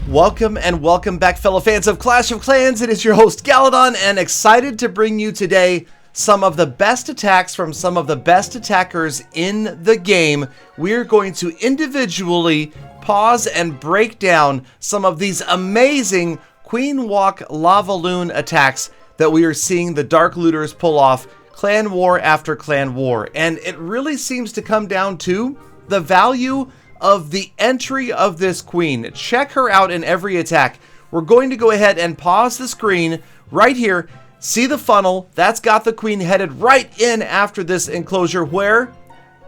Welcome and welcome back, fellow fans of Clash of Clans. It is your host Galadon, and excited to bring you today some of the best attacks from some of the best attackers in the game. We're going to individually pause and break down some of these amazing Queen Walk Lava Loon attacks that we are seeing the Dark Looters pull off clan war after clan war. And it really seems to come down to the value of the entry of this queen. Check her out in every attack. We're going to go ahead and pause the screen right here. See the funnel? That's got the queen headed right in after this enclosure where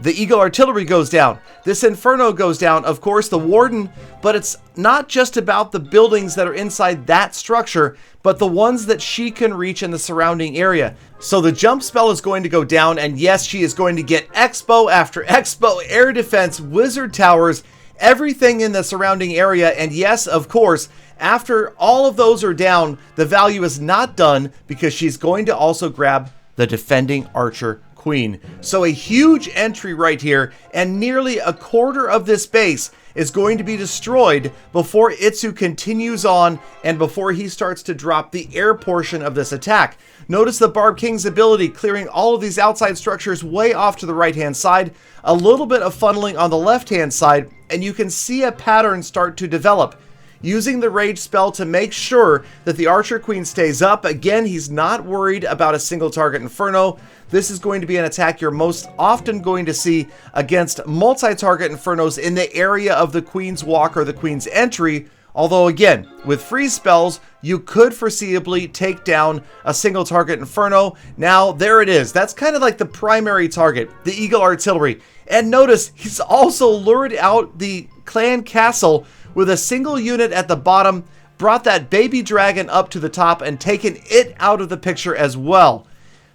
the Eagle Artillery goes down. This Inferno goes down, of course, the Warden, but it's not just about the buildings that are inside that structure, but the ones that she can reach in the surrounding area. So the jump spell is going to go down, and yes, she is going to get Expo after Expo, air defense, wizard towers, everything in the surrounding area. And yes, of course, after all of those are down, the value is not done because she's going to also grab the defending archer queen. So a huge entry right here, and nearly a quarter of this base is going to be destroyed before Itsu continues on and before he starts to drop the air portion of this attack. Notice the Barb King's ability clearing all of these outside structures way off to the right hand side, a little bit of funneling on the left hand side, and you can see a pattern start to develop. Using the rage spell to make sure that the Archer Queen stays up. Again, he's not worried about a single target Inferno. This is going to be an attack you're most often going to see against multi-target Infernos in the area of the Queen's Walk or the Queen's Entry. Although again, with freeze spells, you could foreseeably take down a single target Inferno. Now, there it is. That's kind of like the primary target, the Eagle Artillery. And notice, he's also lured out the clan castle with a single unit at the bottom, brought that baby dragon up to the top and taken it out of the picture as well.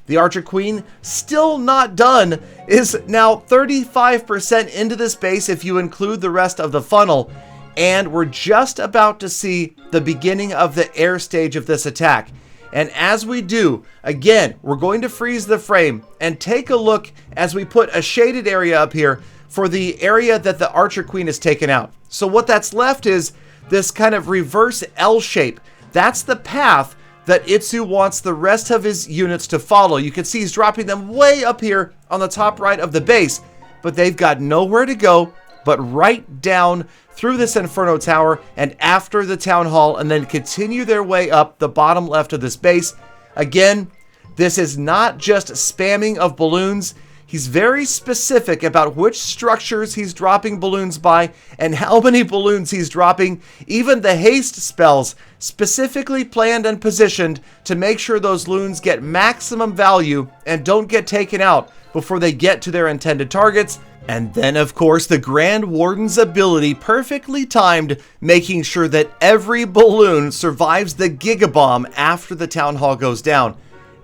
The Archer Queen, still not done, is now 35% into this base if you include the rest of the funnel. And we're just about to see the beginning of the air stage of this attack. And as we do, again, we're going to freeze the frame and take a look as we put a shaded area up here for the area that the Archer Queen has taken out. So what that's left is this kind of reverse L shape. That's the path that Itsu wants the rest of his units to follow. You can see he's dropping them way up here on the top right of the base, but they've got nowhere to go but right down through this Inferno Tower and after the Town Hall, and then continue their way up the bottom left of this base. Again, this is not just spamming of balloons. He's very specific about which structures he's dropping balloons by and how many balloons he's dropping. Even the haste spells specifically planned and positioned to make sure those loons get maximum value and don't get taken out before they get to their intended targets. And then, of course, the Grand Warden's ability, perfectly timed, making sure that every balloon survives the Gigabomb after the Town Hall goes down.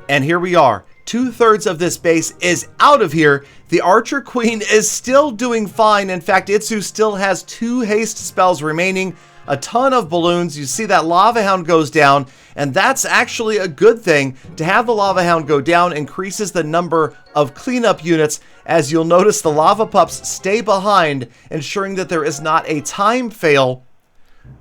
And here we are. 2/3 of this base is out of here. The Archer Queen is still doing fine. In fact, Itsu still has 2 haste spells remaining, a ton of balloons. You see that Lava Hound goes down, and that's actually a good thing. To have the Lava Hound go down increases the number of cleanup units, as you'll notice the Lava Pups stay behind, ensuring that there is not a time fail,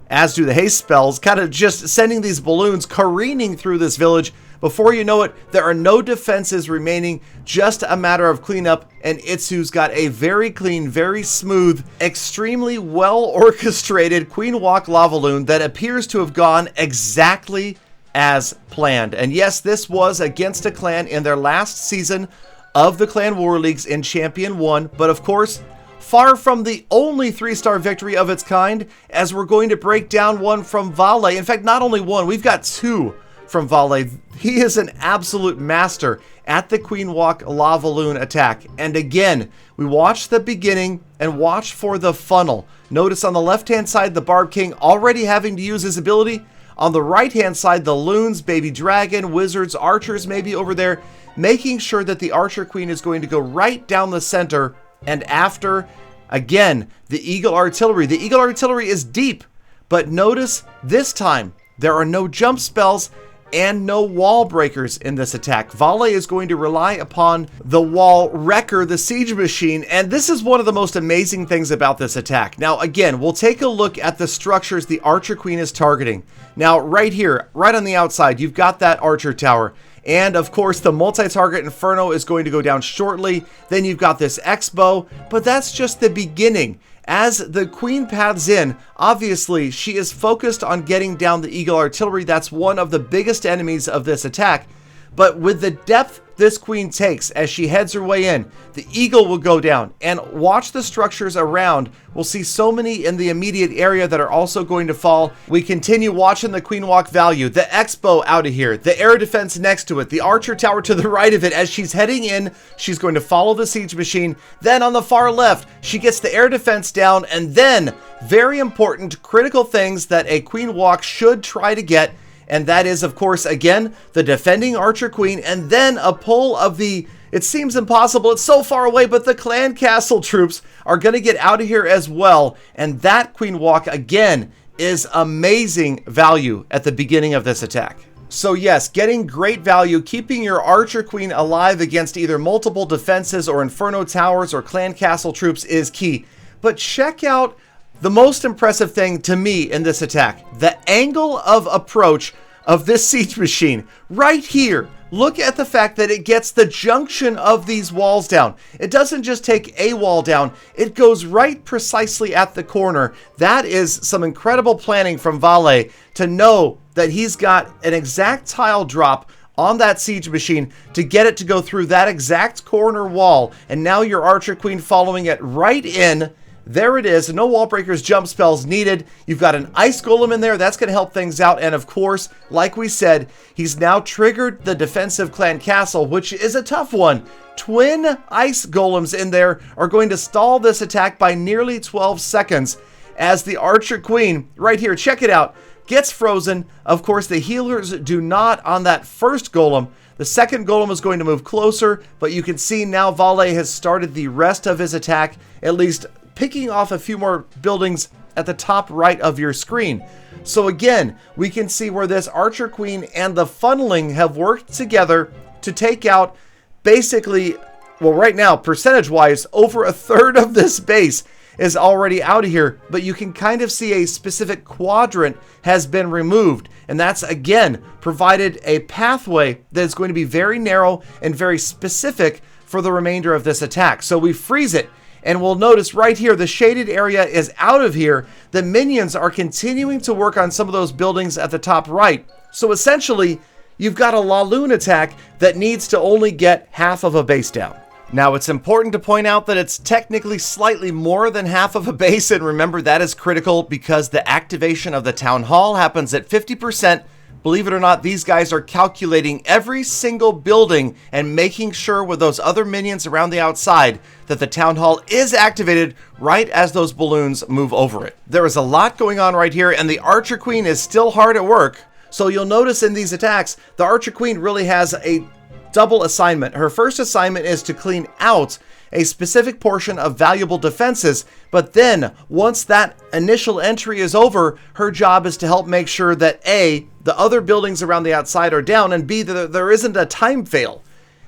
as do the haste spells, kind of just sending these balloons careening through this village. Before you know it, there are no defenses remaining, just a matter of cleanup, and Itsu's got a very clean, very smooth, extremely well orchestrated Queen Walk Lava Loon that appears to have gone exactly as planned. And yes, this was against a clan in their last season of the Clan War Leagues in Champion 1, but of course, far from the only 3-star victory of its kind, as we're going to break down one from Vale. In fact, not only one, we've got 2 from Vale. He is an absolute master at the Queen Walk Lava Loon attack. And again, we watch the beginning and watch for the funnel. Notice on the left-hand side, the Barb King already having to use his ability. On the right-hand side, the loons, baby dragon, wizards, archers maybe over there, making sure that the Archer Queen is going to go right down the center. And after, again, the Eagle Artillery. The Eagle Artillery is deep, but notice this time there are no jump spells. and no wall breakers in this attack. Vale is going to rely upon the wall wrecker, the siege machine, and this is one of the most amazing things about this attack. Now again, we'll take a look at the structures the Archer Queen is targeting. Now right here, right on the outside, you've got that Archer Tower. And of course, the multi-target Inferno is going to go down shortly. Then you've got this X-Bow, but that's just the beginning. As the Queen paths in, obviously, she is focused on getting down the Eagle Artillery. That's one of the biggest enemies of this attack. But with the depth this Queen takes as she heads her way in, the Eagle will go down. And watch the structures around. We'll see so many in the immediate area that are also going to fall. We continue watching the Queen walk value. The X-Bow out of here. The air defense next to it. The Archer Tower to the right of it. As she's heading in, she's going to follow the siege machine. Then on the far left, she gets the air defense down. And then, very important, critical things that a Queen walk should try to get. And that is, of course, again, the defending Archer Queen, and then a pull of the, it seems impossible, it's so far away, but the Clan Castle troops are going to get out of here as well. And that Queen walk, again, is amazing value at the beginning of this attack. So yes, getting great value, keeping your Archer Queen alive against either multiple defenses or Inferno Towers or Clan Castle troops is key. But check out the most impressive thing to me in this attack, the angle of approach of this siege machine. Right here, look at the fact that it gets the junction of these walls down. It doesn't just take a wall down, it goes right precisely at the corner. That is some incredible planning from Vale to know that he's got an exact tile drop on that siege machine to get it to go through that exact corner wall. And now your Archer Queen following it right in. There it is. No wall breakers, jump spells needed. You've got an ice golem in there. That's going to help things out. And of course, like we said, he's now triggered the defensive Clan Castle, which is a tough one. Twin ice golems in there are going to stall this attack by nearly 12 seconds as the Archer Queen, right here, check it out, gets frozen. Of course, the healers do not on that first golem. The second golem is going to move closer, but you can see now Vale has started the rest of his attack, at least picking off a few more buildings at the top right of your screen. So again, we can see where this Archer Queen and the funneling have worked together to take out basically, well, right now, percentage-wise, over a third of this base is already out of here, but you can kind of see a specific quadrant has been removed, and that's again provided a pathway that is going to be very narrow and very specific for the remainder of this attack. So we freeze it, and we'll notice right here the shaded area is out of here. The minions are continuing to work on some of those buildings at the top right. So essentially, you've got a Laloon attack that needs to only get half of a base down. Now, it's important to point out that it's technically slightly more than half of a base, and remember that is critical because the activation of the Town Hall happens at 50%. Believe it or not, these guys are calculating every single building and making sure with those other minions around the outside that the Town Hall is activated right as those balloons move over it. There is a lot going on right here, and the Archer Queen is still hard at work. So you'll notice in these attacks, the Archer Queen really has a double assignment. Her first assignment is to clean out a specific portion of valuable defenses, but then once that initial entry is over, her job is to help make sure that A, the other buildings around the outside are down, and B, that there isn't a time fail.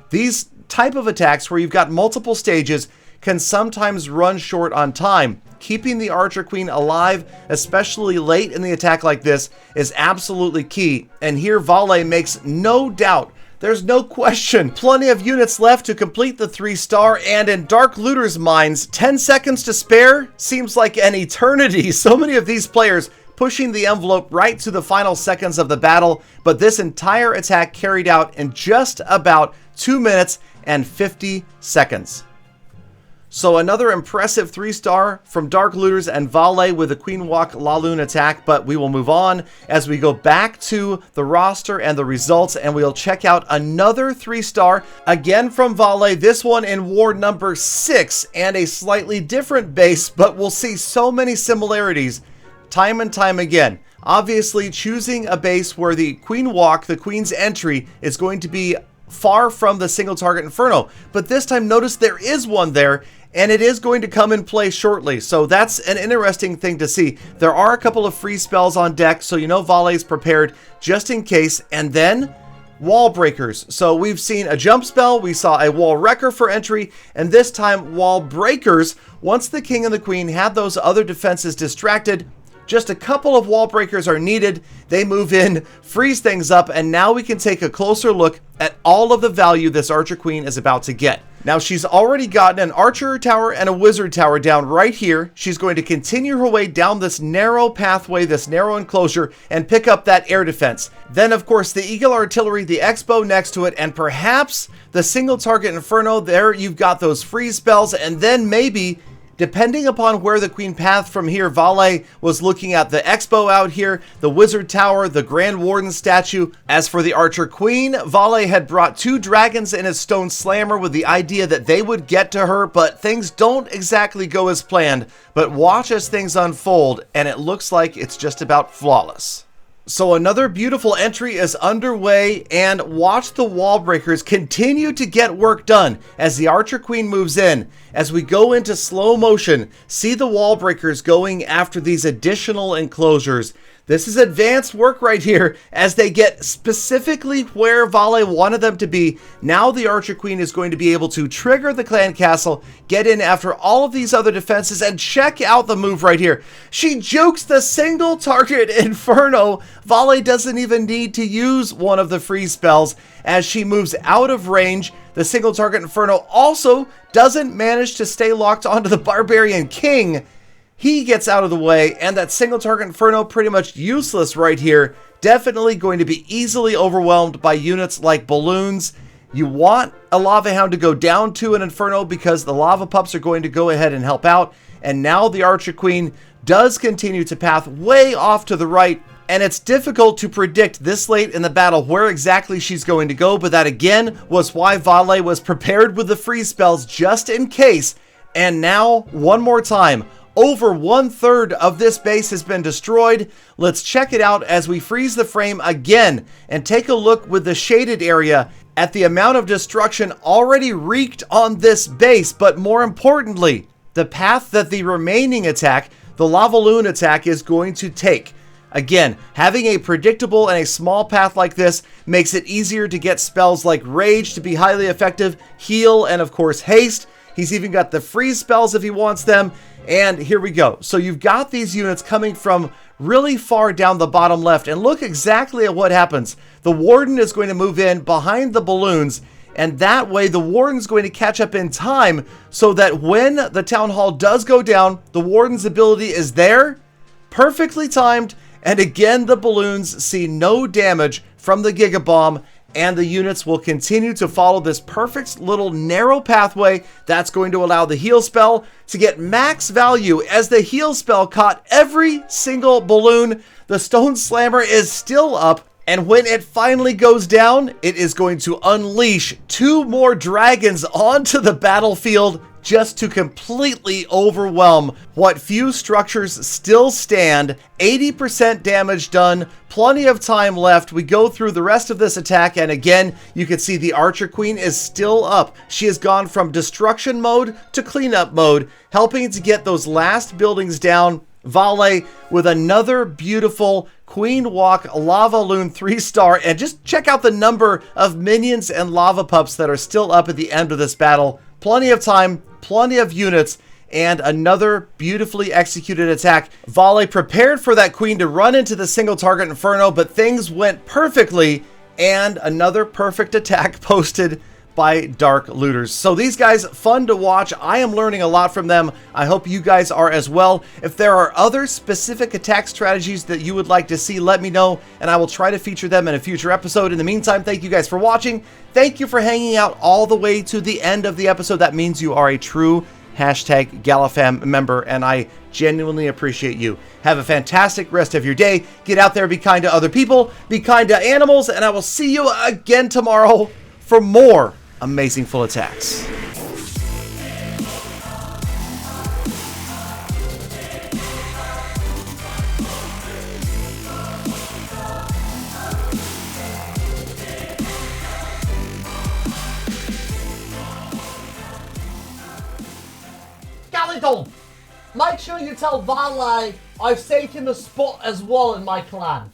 These type of attacks where you've got multiple stages can sometimes run short on time. Keeping the Archer Queen alive, especially late in the attack like this, is absolutely key, and here Vale makes no doubt. There's no question. Plenty of units left to complete the 3-star, and in Dark Looter's minds, 10 seconds to spare seems like an eternity. So many of these players pushing the envelope right to the final seconds of the battle, but this entire attack carried out in just about 2 minutes and 50 seconds. So another impressive 3-star from Dark Looters and Vale with the Queen Walk Laloon attack, but we will move on as we go back to the roster and the results, and we'll check out another 3-star, again from Vale, this one in war number 6, and a slightly different base, but we'll see so many similarities time and time again. Obviously, choosing a base where the Queen Walk, the Queen's entry, is going to be far from the single target Inferno, but this time notice there is one there, and it is going to come in play shortly. So that's an interesting thing to see. There are a couple of free spells on deck, so you know Vale's prepared just in case. And then wall breakers. So we've seen a jump spell, we saw a wall wrecker for entry, and this time wall breakers. Once the king and the queen have those other defenses distracted, just a couple of wall breakers are needed. They move in, freeze things up, and now we can take a closer look at all of the value this archer queen is about to get. Now she's already gotten an archer tower and a wizard tower down right here. She's going to continue her way down this narrow pathway, this narrow enclosure, and pick up that air defense. Then of course the eagle artillery, the X-bow next to it, and perhaps the single target inferno. There you've got those freeze spells, and then maybe, depending upon where the queen pathed from here, Vale was looking at the X-bow out here, the wizard tower, the grand warden statue. As for the archer queen, Vale had brought 2 dragons in his stone slammer with the idea that they would get to her, but things don't exactly go as planned. But watch as things unfold, and it looks like it's just about flawless. So another beautiful entry is underway, and watch the wall breakers continue to get work done as the archer queen moves in. As we go into slow motion, see the wall breakers going after these additional enclosures. This is advanced work right here as they get specifically where Vale wanted them to be. Now the archer queen is going to be able to trigger the clan castle, get in after all of these other defenses, and check out the move right here. She jukes the single target inferno. Vale doesn't even need to use one of the free spells as she moves out of range. The single target inferno also doesn't manage to stay locked onto the barbarian king. He gets out of the way, and that single target inferno pretty much useless right here. Definitely going to be easily overwhelmed by units like balloons. You want a lava hound to go down to an inferno because the lava pups are going to go ahead and help out. And now the archer queen does continue to path way off to the right, and it's difficult to predict this late in the battle where exactly she's going to go, but that again was why Vale was prepared with the free spells just in case. And now, one more time, over 1/3 of this base has been destroyed. Let's check it out as we freeze the frame again and take a look with the shaded area at the amount of destruction already wreaked on this base, but more importantly, the path that the remaining attack, the lava loon attack, is going to take. Again, having a predictable and a small path like this makes it easier to get spells like Rage to be highly effective, Heal, and of course Haste. He's even got the freeze spells if he wants them. And here we go. So you've got these units coming from really far down the bottom left, and look exactly at what happens. The warden is going to move in behind the balloons, and that way the warden's going to catch up in time so that when the town hall does go down, the warden's ability is there, perfectly timed, and again the balloons see no damage from the Giga Bomb, and the units will continue to follow this perfect little narrow pathway that's going to allow the heal spell to get max value. As the heal spell caught every single balloon, the stone slammer is still up, and when it finally goes down, it is going to unleash 2 more dragons onto the battlefield just to completely overwhelm what few structures still stand. 80% damage done, plenty of time left. We go through the rest of this attack, and again, you can see the archer queen is still up. She has gone from destruction mode to cleanup mode, helping to get those last buildings down. Vale with another beautiful Queen Walk Lava Loon 3-star, and just check out the number of minions and lava pups that are still up at the end of this battle. Plenty of time, plenty of units, and another beautifully executed attack. Vale prepared for that queen to run into the single target inferno, but things went perfectly, and another perfect attack posted by Dark Looters. So these guys, fun to watch. I am learning a lot from them. I hope you guys are as well. If there are other specific attack strategies that you would like to see, let me know, and I will try to feature them in a future episode. In the meantime, thank you guys for watching. Thank you for hanging out all the way to the end of the episode. That means you are a true #GalaFam member, and I genuinely appreciate you. Have a fantastic rest of your day. Get out there, be kind to other people, be kind to animals, and I will see you again tomorrow for more amazing full attacks. Galadon, make sure you tell Valet I've saved him a spot as well in my clan.